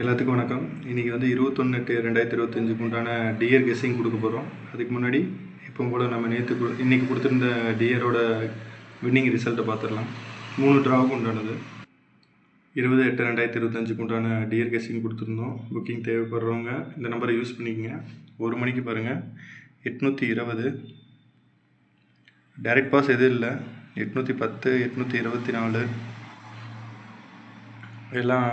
எல்லாத்துக்கும் வணக்கம். இன்றைக்கி வந்து 21/8/2025 உண்டான டியர் கெஸ்ஸிங் கொடுக்க போகிறோம். அதுக்கு முன்னாடி இப்போ கூட நம்ம இன்றைக்கி கொடுத்துருந்த டியரோட வின்னிங் ரிசல்ட்டை பார்த்துடலாம். 3 ட்ராவுக்கு உண்டானது. 20/8/2025 உண்டான டியர் கெஸ்ஸிங் கொடுத்துருந்தோம். புக்கிங் தேவைப்படுறவங்க இந்த நம்பரை யூஸ் பண்ணிக்கோங்க. 1 மணிக்கு பாருங்கள் 820. டைரக்ட் பாஸ் எதுவும் இல்லை. 810, 824 எல்லாம்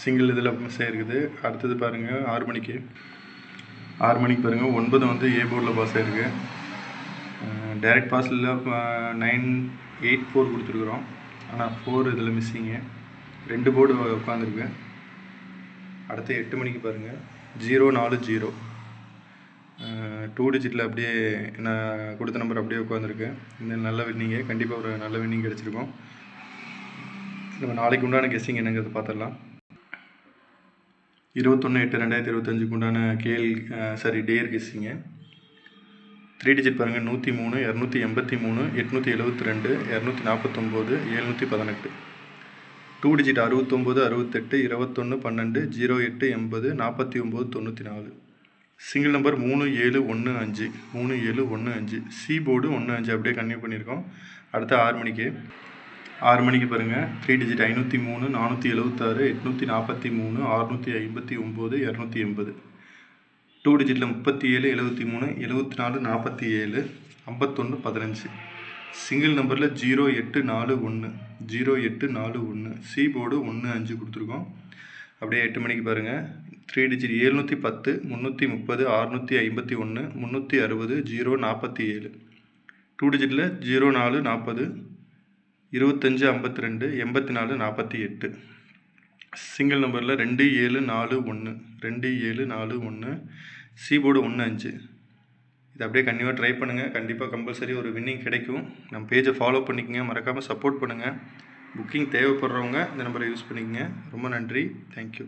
சிங்கிள் இதில் மிஸ் ஆகிருக்குது. அடுத்தது பாருங்கள் 6 மணிக்கு பாருங்கள் 9 வந்து ஏ போர்டில் பாஸ் ஆகிருக்கு. டைரக்ட் பாஸில் 984 கொடுத்துருக்குறோம். ஆனால் 4 இதில் மிஸ்ஸிங்கு. 2 போர்டு உட்காந்துருக்கு. அடுத்து 8 மணிக்கு பாருங்கள் 040 2 டிஜிட்டில் அப்படியே நான் கொடுத்த நம்பர் அப்படியே உட்காந்துருக்கு. இந்த நல்ல வின்னிங்கு, கண்டிப்பாக ஒரு நல்ல வின்னிங் கிடச்சிருக்கோம். நம்ம நாளைக்கு உண்டான கெஸ்ஸிங் என்னங்கிறத பார்த்துடலாம். 21/8/2025 உண்டான டேயர் கெஸ்ஸிங்க. 3 டிஜிட் பாருங்கள் 103, 283, 872, 249, 718. 2 digit 69, 68, 21, 12, 08, 80, 49, 94. Single number 3715. C board 15 அப்படியே கன்டினியூ பண்ணியிருக்கோம். அடுத்து 6 மணிக்கு பாருங்கள் 3 டிஜிட் 503, 476, 843, 659, 280. 2 டிஜிட்டில் 37, 73, 74, 47, 51, 15. சிங்கிள் நம்பரில் 0841. சி போர்டு 15 கொடுத்துருக்கோம். அப்படியே 8 மணிக்கு பாருங்கள் 3 டிஜிட் 710, 330, 651, 360, 047. 2 டிஜிட்டில் 0440, 2552, 84, 48. சிங்கிள் நம்பரில் 2741. C board 15. இது அப்படியே கண்டிப்பாக ட்ரை பண்ணுங்கள். கண்டிப்பாக கம்பல்சரி ஒரு வின்னிங் கிடைக்கும். நம்ம பேஜை ஃபாலோ பண்ணிக்கங்க, மறக்காமல் சப்போர்ட் பண்ணுங்கள். புக்கிங் தேவைப்படுறவங்க இந்த நம்பரை யூஸ் பண்ணிக்கங்க. ரொம்ப நன்றி. தேங்க்யூ.